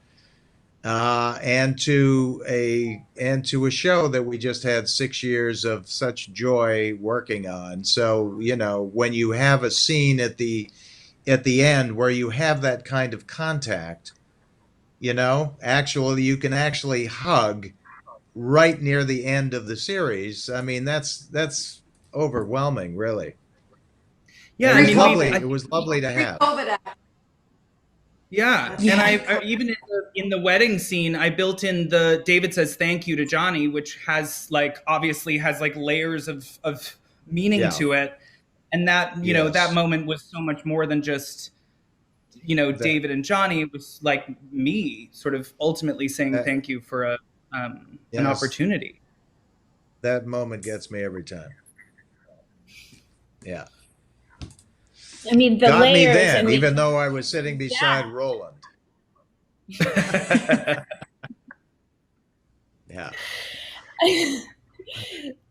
and to a show that we just had 6 years of such joy working on. So, you know, when you have a scene at the end where you have that kind of contact, you know, actually you can actually hug right near the end of the series. I mean, that's overwhelming, really. Yeah, And I mean, lovely. It was lovely to have. Yeah, and I even in the wedding scene, I built in the David says thank you to Johnny, which has like obviously has like layers of meaning to it. And that, you know, that moment was so much more than just, you know, David and Johnny. It was like me sort of ultimately saying thank you for an opportunity. That moment gets me every time. Yeah. I mean, the got layers. Me then, I mean, even though I was sitting beside Roland. Yeah.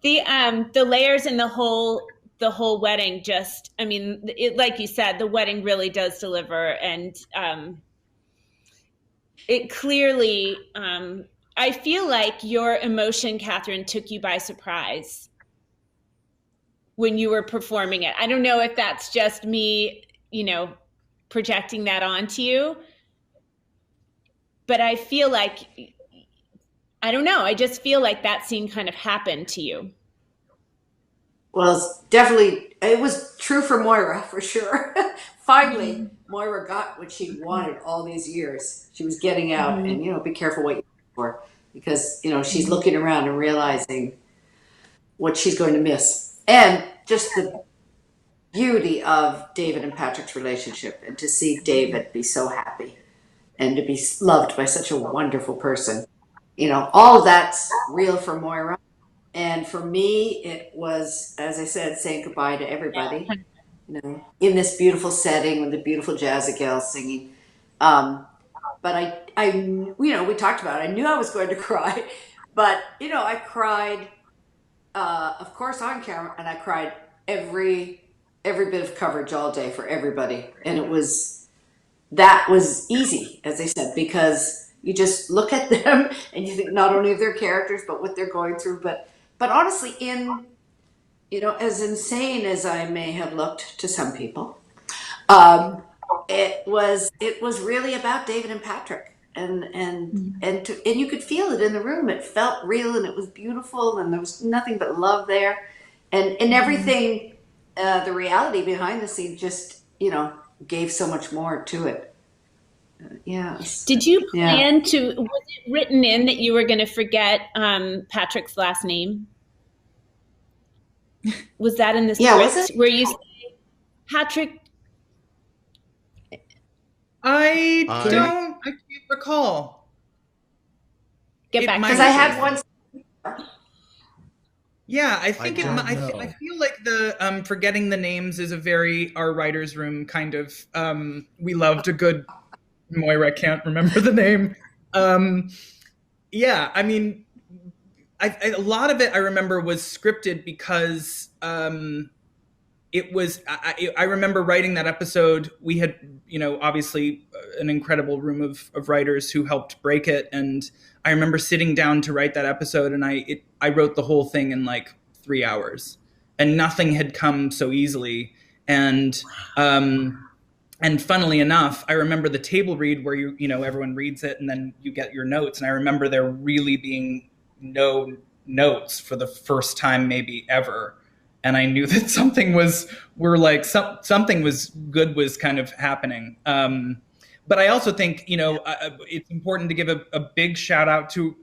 The layers in the whole wedding, just, I mean, it, like you said, the wedding really does deliver, and it clearly, I feel like your emotion, Catherine, took you by surprise when you were performing it. I don't know if that's just me, you know, projecting that onto you, but I feel like, I don't know, I just feel like that scene kind of happened to you. Well, it's definitely, it was true for Moira, for sure. Finally, Moira got what she wanted all these years. She was getting out, and, you know, be careful what you look for, because, you know, she's looking around and realizing what she's going to miss. And just the beauty of David and Patrick's relationship, and to see David be so happy and to be loved by such a wonderful person. You know, all of that's real for Moira. And for me, it was, as I said, saying goodbye to everybody, you know, in this beautiful setting with the beautiful Jazzy singing. But I, you know, we talked about it. I knew I was going to cry, but, you know, I cried, of course, on camera, and I cried every bit of coverage all day for everybody. And that was easy, as I said, because you just look at them and you think not only of their characters, but what they're going through. But honestly, you know, as insane as I may have looked to some people, it was really about David and Patrick, and you could feel it in the room. It felt real, and it was beautiful, and there was nothing but love there, and everything. The reality behind the scene just, you know, gave so much more to it. Yes. Did you plan to? Was it written in that you were going to forget Patrick's last name? Was that in the script? Was it? Where you say Patrick? I can't recall. Get back, because I had one. Yeah, I think I feel like the forgetting the names is a very our writers' room kind of. We loved a good Moira can't remember the name. Yeah, I mean, a lot of it I remember was scripted because it was. I remember writing that episode. We had, you know, obviously an incredible room of writers who helped break it, and I remember sitting down to write that episode, and I wrote the whole thing in like 3 hours, and nothing had come so easily. And funnily enough, I remember the table read where you know everyone reads it and then you get your notes, and I remember there really being no notes for the first time maybe ever. And I knew that something was good was kind of happening. But I also think, it's important to give a big shout out to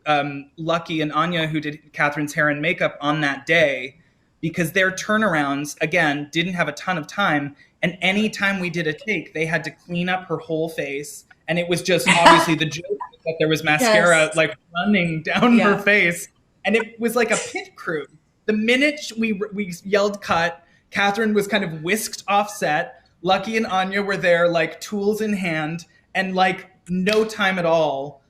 Lucky and Anya, who did Catherine's hair and makeup on that day, because their turnarounds, again, didn't have a ton of time. And any time we did a take, they had to clean up her whole face. And it was just obviously the joke that there was mascara like running down her face. And it was like a pit crew. The minute we yelled cut, Catherine was kind of whisked off set. Lucky and Anya were there, like tools in hand, and like no time at all,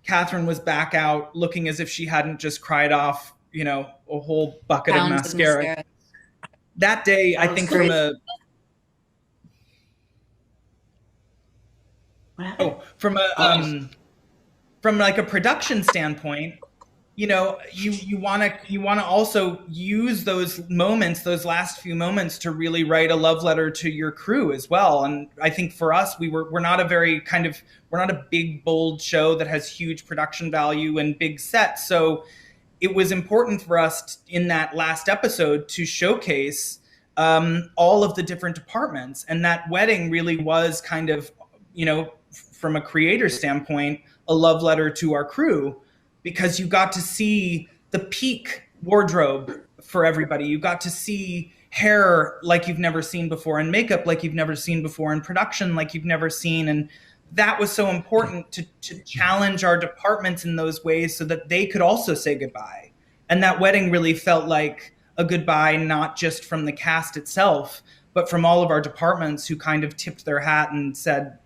Catherine was back out looking as if she hadn't just cried off, a whole bucket of mascara. That day, I think from like a production standpoint, you want to also use those moments, those last few moments, to really write a love letter to your crew as well. And I think for us, we're not a big, bold show that has huge production value and big sets. So it was important for us in that last episode to showcase all of the different departments. And that wedding really was kind of, from a creator standpoint, a love letter to our crew, because you got to see the peak wardrobe for everybody. You got to see hair like you've never seen before, and makeup like you've never seen before, and production like you've never seen. And that was so important to challenge our departments in those ways so that they could also say goodbye. And that wedding really felt like a goodbye, not just from the cast itself, but from all of our departments who kind of tipped their hat and said,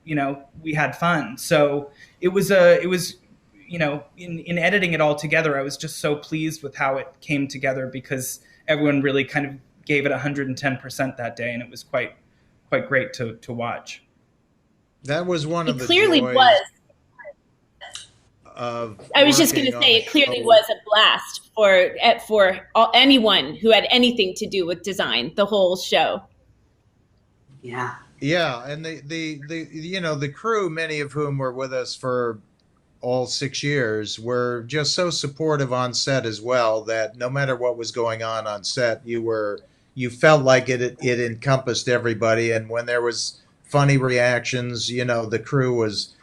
we had fun. So it was in editing it all together, I was just so pleased with how it came together, because everyone really kind of gave it 110% that day, and it was quite great to watch. That was one of the clearly joys was. I was just going to say, it show. clearly was a blast for anyone who had anything to do with design, the whole show. Yeah. Yeah, and the crew, many of whom were with us for all 6 years, were just so supportive on set as well, that no matter what was going on set, you felt like it encompassed everybody. And when there was funny reactions, the crew was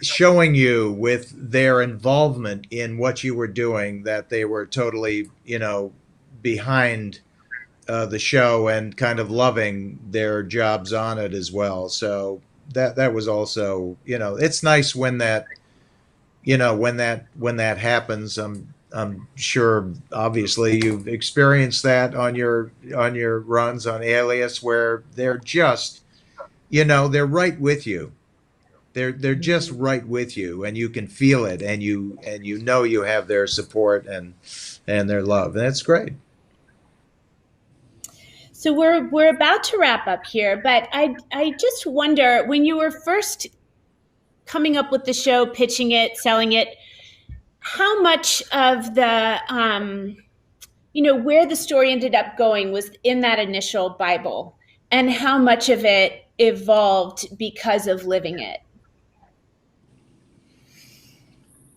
showing you with their involvement in what you were doing, that they were totally behind the show and kind of loving their jobs on it as well. So that was also, it's nice when that happens. I'm sure obviously you've experienced that on your runs on Alias, where they're just, they're right with you. They're just right with you, and you can feel it, and you you have their support and their love. And that's great. So we're about to wrap up here, but I just wonder, when you were first coming up with the show, pitching it, selling it, how much of the where the story ended up going was in that initial Bible, and how much of it evolved because of living it?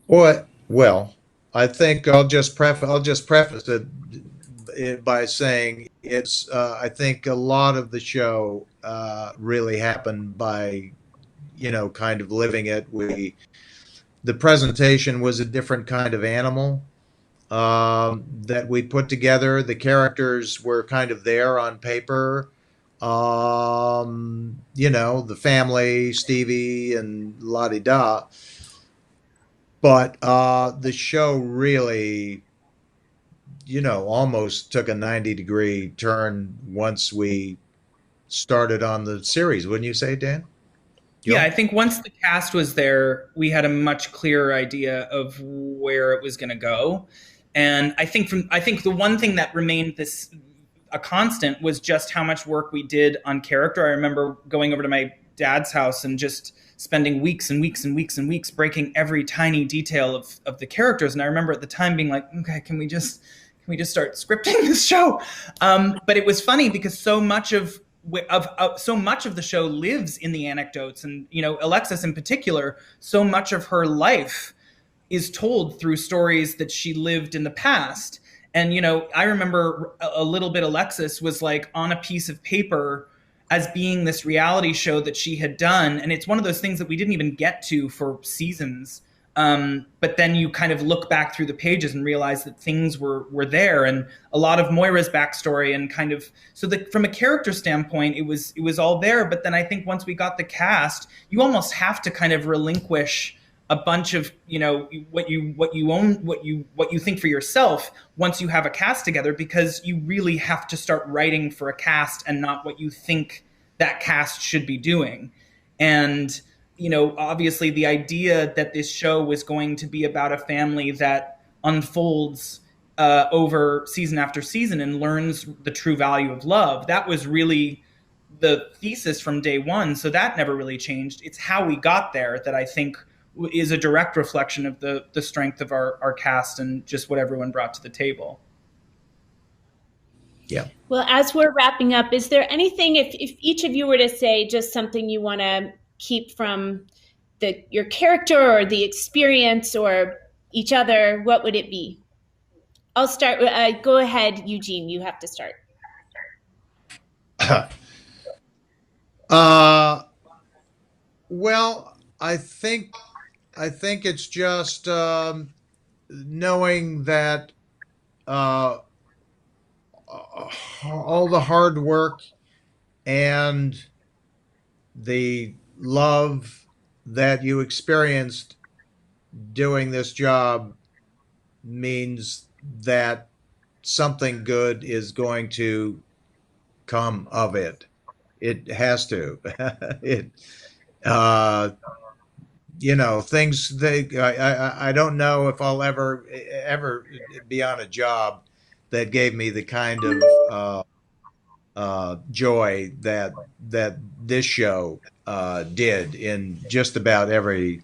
Well, I think I'll just preface it by saying it's. I think a lot of the show really happened by, kind of living it. The presentation was a different kind of animal that we put together. The characters were kind of there on paper. The family, Stevie and la-di-da. But the show really, almost took a 90-degree turn once we started on the series. Wouldn't you say, Dan? Yeah, I think once the cast was there, we had a much clearer idea of where it was going to go. And I think the one thing that remained a constant was just how much work we did on character. I remember going over to my dad's house and just spending weeks and weeks and weeks and weeks breaking every tiny detail of the characters. And I remember at the time being like, okay, can we just start scripting this show? But it was funny because so much of the show lives in the anecdotes, and Alexis in particular, so much of her life is told through stories that she lived in the past. And, I remember a little bit Alexis was like on a piece of paper as being this reality show that she had done. And it's one of those things that we didn't even get to for seasons. But then you kind of look back through the pages and realize that things were there, and a lot of Moira's backstory, and kind of, so that from a character standpoint, it was all there. But then I think once we got the cast, you almost have to kind of relinquish a bunch of what you own, what you think for yourself once you have a cast together, because you really have to start writing for a cast and not what you think that cast should be doing. And obviously the idea that this show was going to be about a family that unfolds over season after season and learns the true value of love, that was really the thesis from day one. So that never really changed. It's how we got there that I think is a direct reflection of the strength of our cast and just what everyone brought to the table. Yeah. Well, as we're wrapping up, is there anything, if each of you were to say just something you want to keep from your character or the experience or each other, what would it be? I'll start. Go ahead, Eugene. You have to start. Well, I think it's just knowing that all the hard work and the love that you experienced doing this job means that something good is going to come of it. It has to. It, things. I don't know if I'll ever be on a job that gave me the kind of joy that this show did in just about every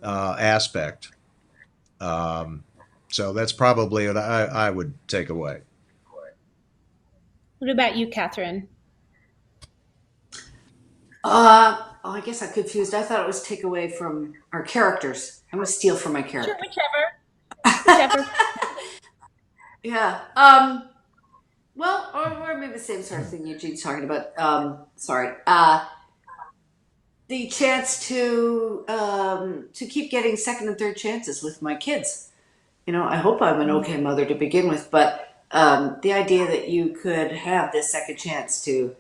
aspect. So that's probably what I would take away. What about you, Catherine? I guess I'm confused. I thought it was take away from our characters. I'm gonna steal from my character. Sure, whichever. Yeah. Well, or maybe the same sort of thing Eugene's talking about. Sorry. The chance to keep getting second and third chances with my kids. I hope I'm an okay mother to begin with, but the idea that you could have this second chance to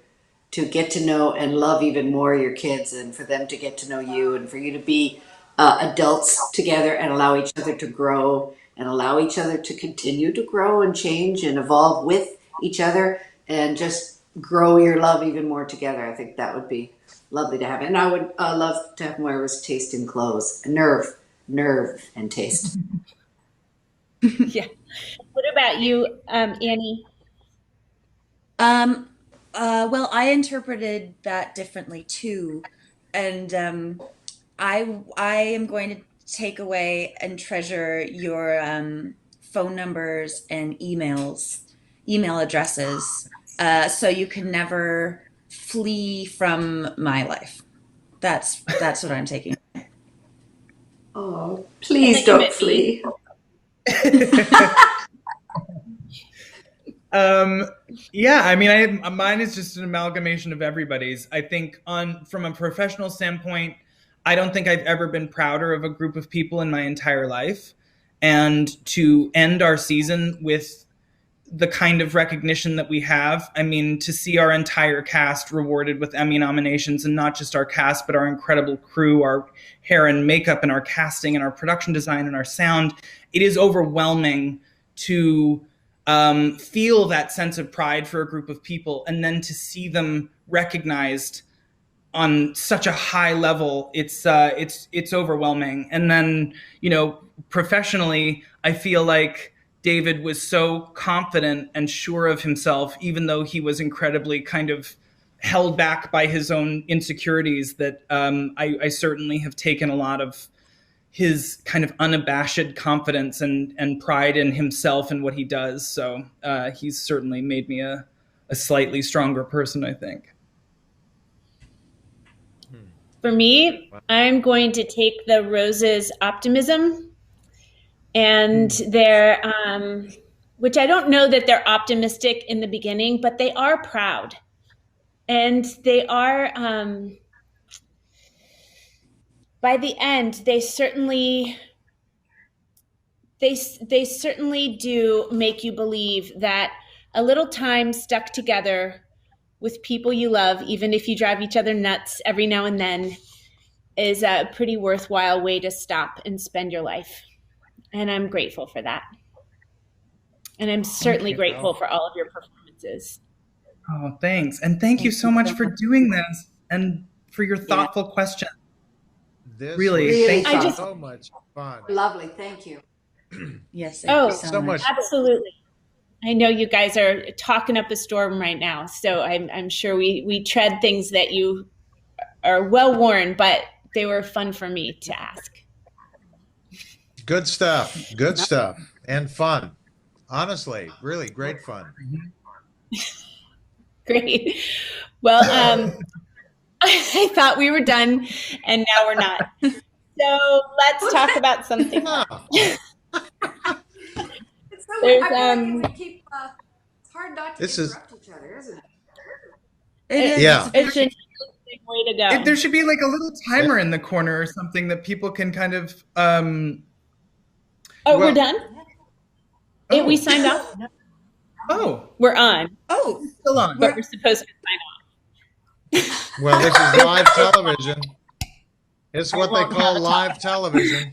get to know and love even more your kids, and for them to get to know you, and for you to be adults together and allow each other to grow and allow each other to continue to grow and change and evolve with each other, and just grow your love even more together. I think that would be lovely to have. And I would love to have Moira's taste in clothes, nerve and taste. Yeah. What about you, Annie? Well, I interpreted that differently too, and I am going to take away and treasure your phone numbers and email addresses, so you can never flee from my life. That's what I'm taking. Oh, please don't flee. Yeah, I mean, mine is just an amalgamation of everybody's. I think from a professional standpoint, I don't think I've ever been prouder of a group of people in my entire life. And to end our season with the kind of recognition that we have, I mean, to see our entire cast rewarded with Emmy nominations, and not just our cast, but our incredible crew, our hair and makeup and our casting and our production design and our sound, it is overwhelming to feel that sense of pride for a group of people, and then to see them recognized on such a high level, it's overwhelming. And then, professionally, I feel like David was so confident and sure of himself, even though he was incredibly kind of held back by his own insecurities, that I certainly have taken a lot of his kind of unabashed confidence and pride in himself and what he does. So he's certainly made me a slightly stronger person, I think. For me, I'm going to take the Rose's optimism and their, which I don't know that they're optimistic in the beginning, but they are proud. And they are, by the end, they certainly do make you believe that a little time stuck together with people you love, even if you drive each other nuts every now and then, is a pretty worthwhile way to stop and spend your life. And I'm grateful for that. And I'm certainly grateful for all of your performances. Oh, thanks. And thank you so much for doing this and for your thoughtful question. This really, thank you. so much fun. Lovely, thank you. Yes, thank you so much. Absolutely. I know you guys are talking up a storm right now, so I'm sure we tread things that you are well worn, but they were fun for me to ask. Good stuff. Good stuff. And fun. Honestly, really great fun. Great. Well, I thought we were done, and now we're not. So let's talk about something. There's, it's hard not to interrupt each other, isn't it? It's an interesting way to go. There should be like a little timer in the corner or something that people can kind of. We're done? We signed off? Oh. We're on. Oh. Still on. But we're supposed to sign off. Well, this is live television. It's what they call live television.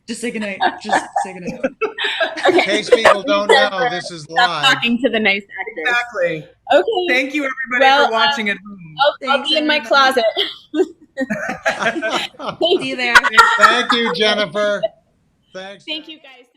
Just say goodnight. Just say goodnight. Okay. In case people don't know, this is live. Talking to the nice actors. Exactly. Okay. Thank you, everybody, for watching at home. I'll be in my closet. See you there. Thank you, Jennifer. Thanks. Thank you, guys.